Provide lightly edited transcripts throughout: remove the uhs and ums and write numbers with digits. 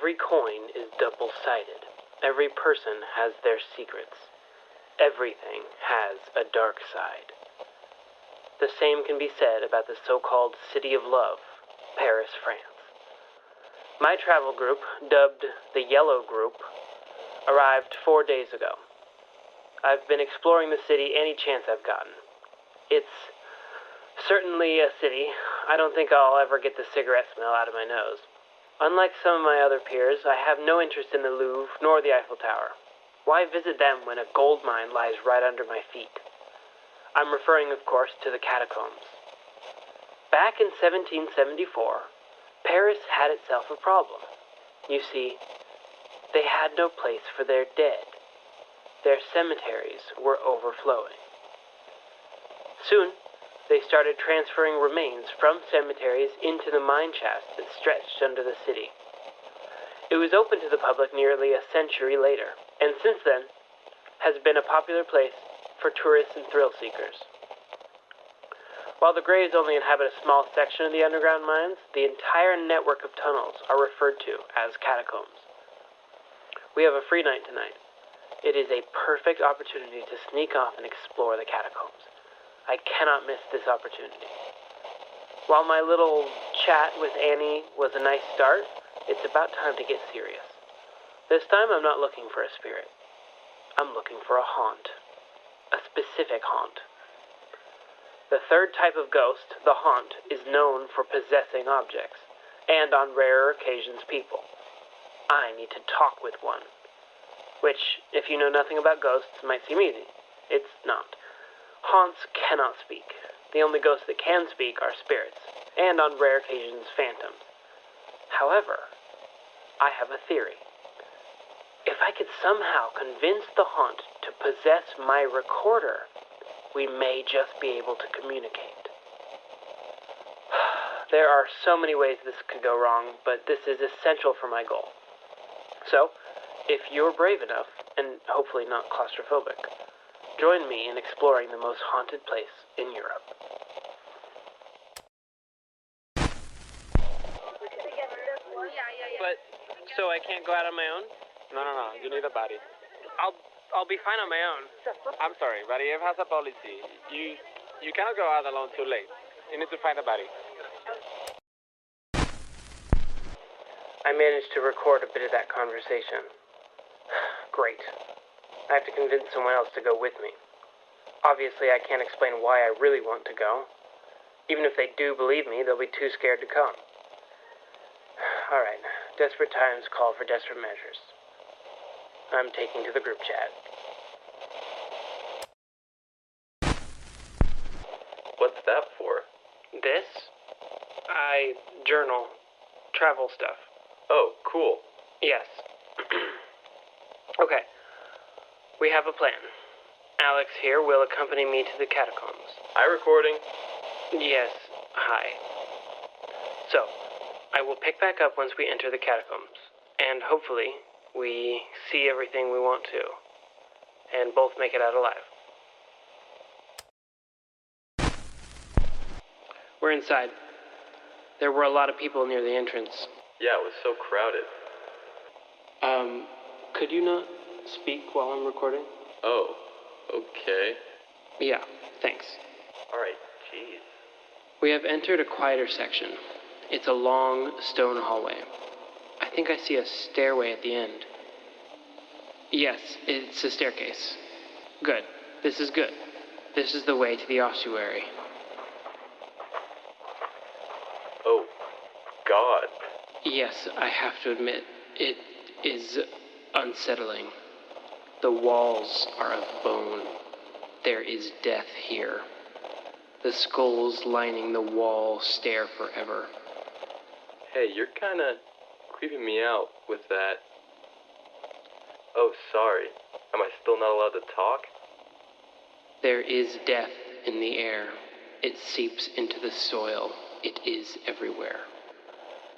Every coin is double-sided. Every person has their secrets. Everything has a dark side. The same can be said about the so-called City of Love, Paris, France. My travel group, dubbed the Yellow Group, arrived 4 days ago. I've been exploring the city any chance I've gotten. It's certainly a city. I don't think I'll ever get the cigarette smell out of my nose. Unlike some of my other peers, I have no interest in the Louvre nor the Eiffel Tower. Why visit them when a gold mine lies right under my feet? I'm referring, of course, to the Catacombs. Back in 1774, Paris had itself a problem. You see, they had no place for their dead. Their cemeteries were overflowing. Soon, they started transferring remains from cemeteries into the mine shafts that stretched under the city. It was open to the public nearly a century later, and since then has been a popular place for tourists and thrill seekers. While the Greys only inhabit a small section of the underground mines, the entire network of tunnels are referred to as catacombs. We have a free night tonight. It is a perfect opportunity to sneak off and explore the catacombs. I cannot miss this opportunity. While my little chat with Annie was a nice start, it's about time to get serious. This time I'm not looking for a spirit. I'm looking for a haunt. A specific haunt. The third type of ghost, the haunt, is known for possessing objects, and on rarer occasions people. I need to talk with one. Which, if you know nothing about ghosts, might seem easy. It's not. Haunts cannot speak. The only ghosts that can speak are spirits, and on rare occasions, phantoms. However, I have a theory. If I could somehow convince the haunt to possess my recorder, we may just be able to communicate. There are so many ways this could go wrong, but this is essential for my goal. So, if you're brave enough, and hopefully not claustrophobic, join me in exploring the most haunted place in Europe. But, so I can't go out on my own? No. You need a buddy. I'll be fine on my own. I'm sorry, but EF has a policy. You cannot go out alone too late. You need to find a buddy. I managed to record a bit of that conversation. Great. I have to convince someone else to go with me. Obviously, I can't explain why I really want to go. Even if they do believe me, they'll be too scared to come. Alright, desperate times call for desperate measures. I'm taking to the group chat. What's that for? This? I journal. Travel stuff. Oh, cool. Yes. Okay. We have a plan. Alex here will accompany me to the catacombs. Hi, recording. Yes, hi. So, I will pick back up once we enter the catacombs, and hopefully we see everything we want to, and both make it out alive. We're inside. There were a lot of people near the entrance. Yeah, it was so crowded. Could you not speak while I'm recording? Oh, okay. Yeah, thanks. Alright, jeez. We have entered a quieter section. It's a long stone hallway. I think I see a stairway at the end. Yes, it's a staircase. Good. This is good. This is the way to the ossuary. Oh, God. Yes, I have to admit, it is unsettling. The walls are of bone. There is death here. The skulls lining the wall stare forever. Hey, you're kinda creeping me out with that. Oh, sorry. Am I still not allowed to talk? There is death in the air. It seeps into the soil. It is everywhere.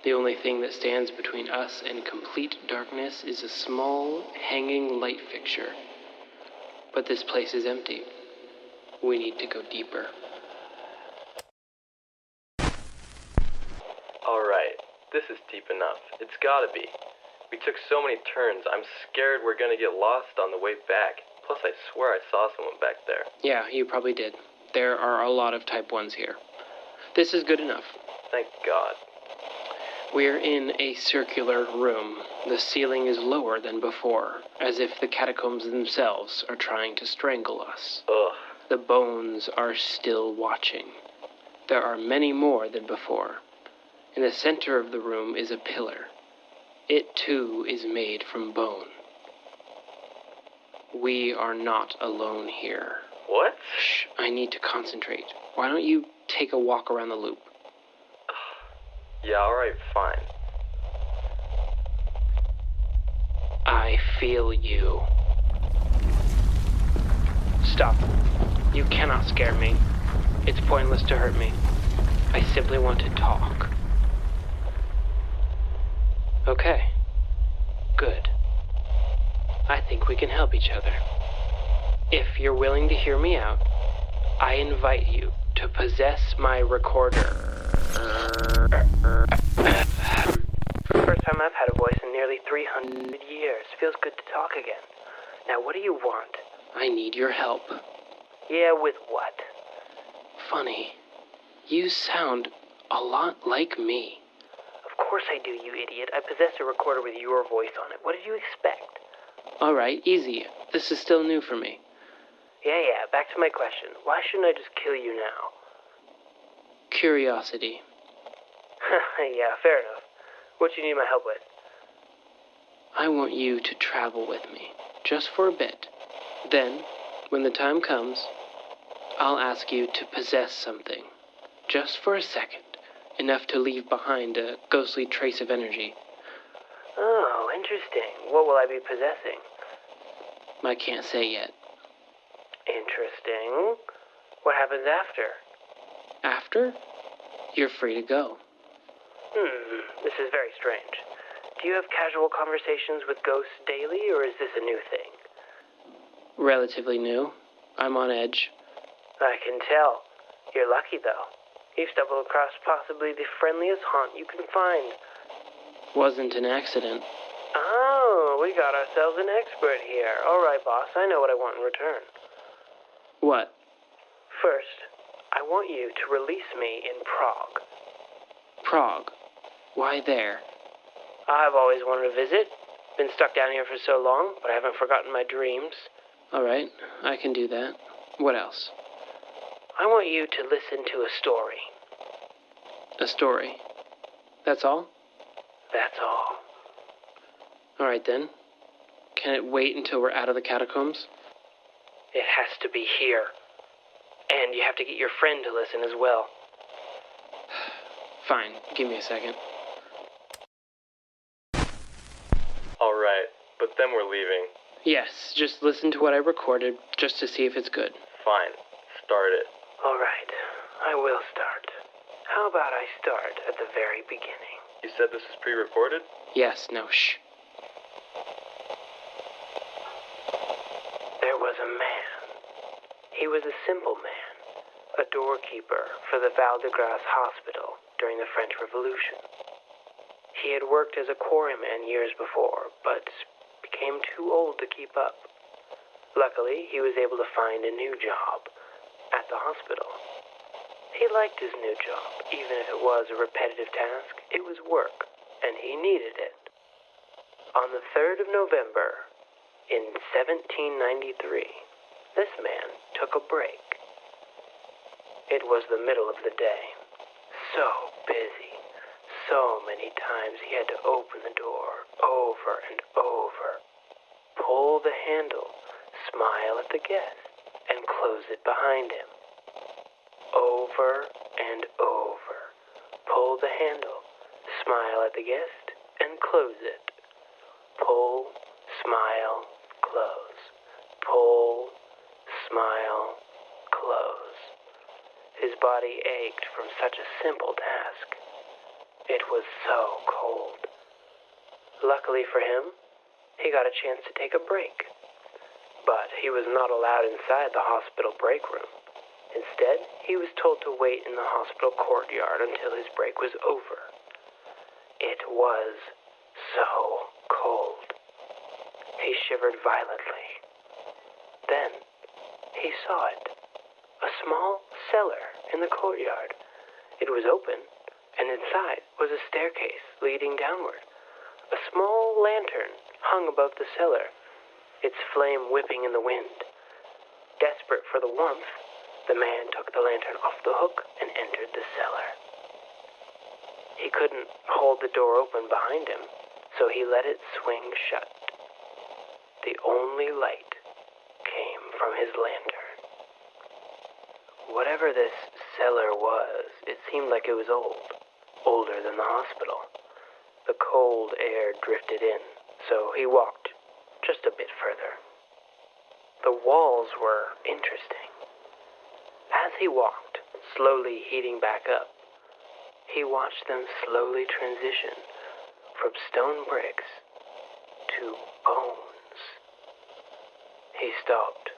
The only thing that stands between us and complete darkness is a small, hanging light fixture. But this place is empty. We need to go deeper. Alright, this is deep enough. It's gotta be. We took so many turns, I'm scared we're gonna get lost on the way back. Plus, I swear I saw someone back there. Yeah, you probably did. There are a lot of Type 1s here. This is good enough. Thank God. We're in a circular room. The ceiling is lower than before, as if the catacombs themselves are trying to strangle us. Ugh. The bones are still watching. There are many more than before. In the center of the room is a pillar. It, too, is made from bone. We are not alone here. What? Shh, I need to concentrate. Why don't you take a walk around the loop? Yeah, alright, fine. I feel you. Stop. You cannot scare me. It's pointless to hurt me. I simply want to talk. Okay. Good. I think we can help each other. If you're willing to hear me out, I invite you to possess my recorder. First time I've had a voice in nearly 300 years. Feels good to talk again. Now, what do you want? I need your help. Yeah, with what? Funny. You sound a lot like me. Of course I do, you idiot. I possess a recorder with your voice on it. What did you expect? All right, easy. This is still new for me. Yeah, back to my question. Why shouldn't I just kill you now? Curiosity. Yeah, fair enough. What do you need my help with? I want you to travel with me, just for a bit. Then, when the time comes, I'll ask you to possess something, just for a second, enough to leave behind a ghostly trace of energy. Oh, interesting. What will I be possessing? I can't say yet. Interesting. What happens after? After? You're free to go. This is very strange. Do you have casual conversations with ghosts daily, or is this a new thing? Relatively new. I'm on edge. I can tell. You're lucky, though. You've stumbled across possibly the friendliest haunt you can find. Wasn't an accident. Oh, we got ourselves an expert here. All right, boss, I know what I want in return. What? First, I want you to release me in Prague. Prague? Why there? I've always wanted to visit. Been stuck down here for so long, but I haven't forgotten my dreams. All right, I can do that. What else? I want you to listen to a story. A story? That's all? That's all. All right, then. Can it wait until we're out of the catacombs? It has to be here. And you have to get your friend to listen as well. Fine, give me a second. Alright, but then we're leaving. Yes, just listen to what I recorded, just to see if it's good. Fine, start it. All right, I will start. How about I start at the very beginning? You said this is pre-recorded? Yes, no, shh. There was a man. He was a simple man, a doorkeeper for the Val-de-Grace hospital during the French Revolution. He had worked as a quarryman years before, but became too old to keep up. Luckily, he was able to find a new job at the hospital. He liked his new job, even if it was a repetitive task. It was work, and he needed it. On the 3rd of November, in 1793, this man took a break. It was the middle of the day. So busy. So many times he had to open the door over and over, pull the handle, smile at the guest, and close it behind him. Over and over. Pull the handle, smile at the guest, and close it. Pull, smile, close. Pull, smile, close. His body ached from such a simple task. It was so cold. Luckily for him, he got a chance to take a break. But he was not allowed inside the hospital break room. Instead, he was told to wait in the hospital courtyard until his break was over. It was so cold. He shivered violently. Then he saw it. A small cellar in the courtyard. It was open, and inside was a staircase leading downward. A small lantern hung above the cellar, its flame whipping in the wind. Desperate for the warmth, the man took the lantern off the hook and entered the cellar. He couldn't hold the door open behind him, so he let it swing shut. The only light came from his lantern. Whatever this cellar was, it seemed like it was old, older than the hospital. The cold air drifted in, so he walked just a bit further. The walls were interesting. As he walked, slowly heating back up, he watched them slowly transition from stone bricks to bones. He stopped,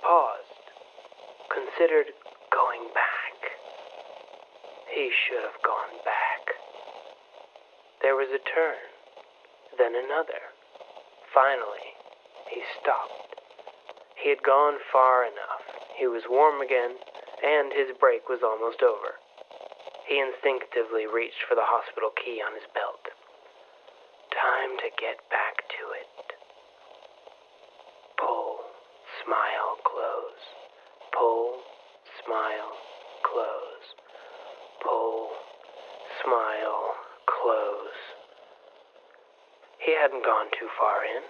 paused, considered going back. He should have gone back. There was a turn, then another. Finally, he stopped. He had gone far enough. He was warm again, and his break was almost over. He instinctively reached for the hospital key on his belt. Time to get back to it. Pull, smile, close. Pull, smile, close. Pull, smile, close. He hadn't gone too far in.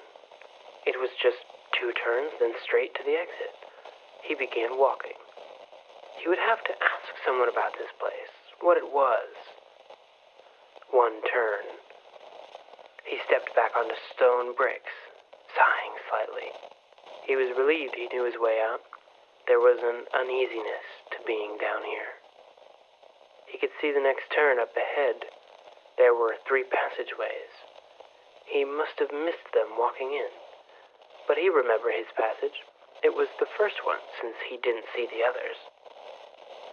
It was just 2 turns, then straight to the exit. He began walking. He would have to ask someone about this place, what it was. 1 turn. He stepped back onto stone bricks, sighing slightly. He was relieved he knew his way out. There was an uneasiness to being down here. He could see the next turn up ahead. There were 3 passageways. He must have missed them walking in. But he remembered his passage. It was the first one, since he didn't see the others.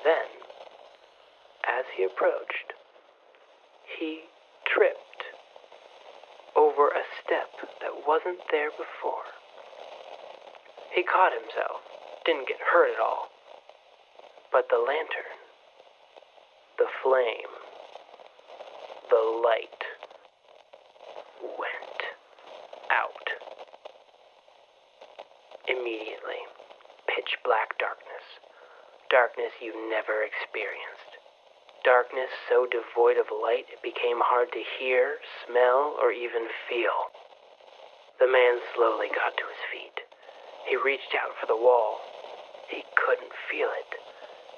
Then, as he approached, he tripped over a step that wasn't there before. He caught himself, didn't get hurt at all. But the lantern, the flame, the light went out. Immediately, pitch black darkness. Darkness you never experienced. Darkness so devoid of light it became hard to hear, smell, or even feel. The man slowly got to his feet. He reached out for the wall. He couldn't feel it.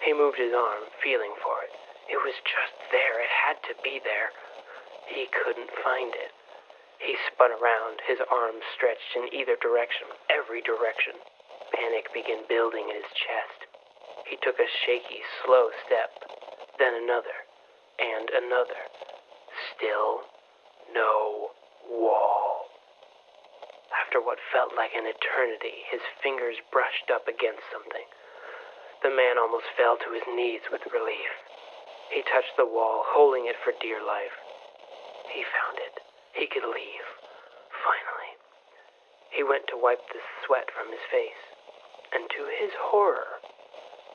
He moved his arm, feeling for it. It was just there. It had to be there. He couldn't find it. He spun around, his arms stretched in either direction, every direction. Panic began building in his chest. He took a shaky, slow step, then another, and another. Still no wall. After what felt like an eternity, his fingers brushed up against something. The man almost fell to his knees with relief. He touched the wall, holding it for dear life. He found it. He could leave. Finally. He went to wipe the sweat from his face, and to his horror,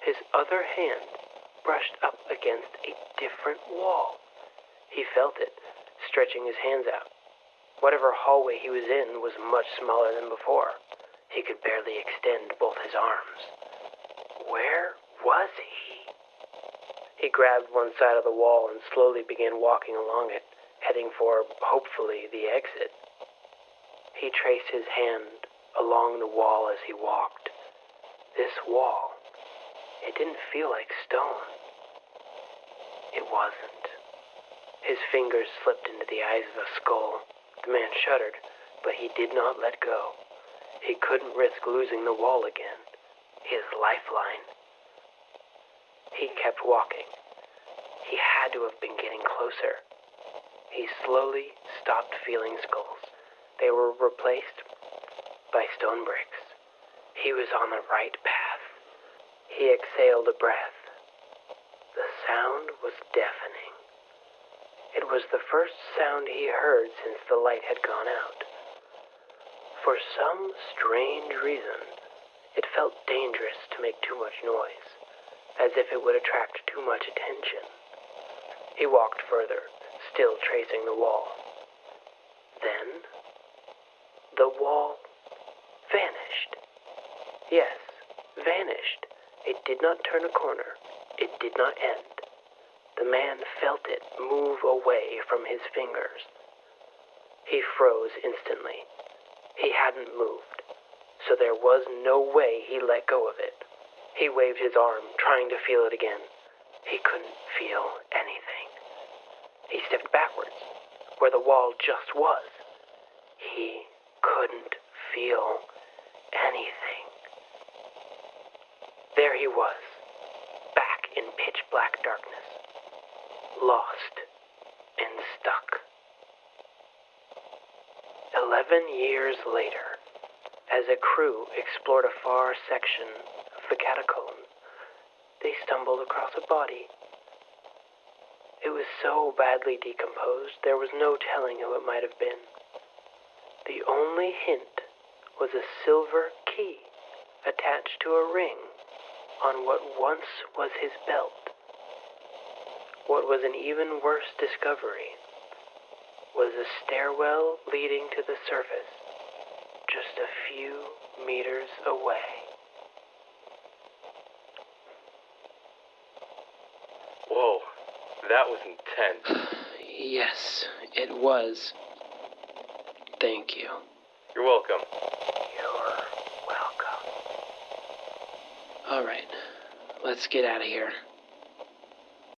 his other hand brushed up against a different wall. He felt it, stretching his hands out. Whatever hallway he was in was much smaller than before. He could barely extend both his arms. Where was he? He grabbed one side of the wall and slowly began walking along it, heading for, hopefully, the exit. He traced his hand along the wall as he walked. This wall, it didn't feel like stone. It wasn't. His fingers slipped into the eyes of a skull. The man shuddered, but he did not let go. He couldn't risk losing the wall again. His lifeline. He kept walking. He had to have been getting closer. He slowly stopped feeling skulls. They were replaced by stone bricks. He was on the right path. He exhaled a breath. The sound was deafening. It was the first sound he heard since the light had gone out. For some strange reason, it felt dangerous to make too much noise, as if it would attract too much attention. He walked further, still tracing the wall. Then, the wall vanished. Yes, vanished. It did not turn a corner. It did not end. The man felt it move away from his fingers. He froze instantly. He hadn't moved, so there was no way he let go of it. He waved his arm, trying to feel it again. He couldn't feel anything. He stepped backwards, where the wall just was. He couldn't feel anything. There he was, back in pitch-black darkness, lost and stuck. 11 years later, as a crew explored a far section of the catacombs, they stumbled across a body. It was so badly decomposed, there was no telling who it might have been. The only hint was a silver key attached to a ring on what once was his belt. What was an even worse discovery was a stairwell leading to the surface, just a few meters away. Whoa, that was intense. Yes, it was. Thank you. You're welcome. You're welcome. All right, let's get out of here.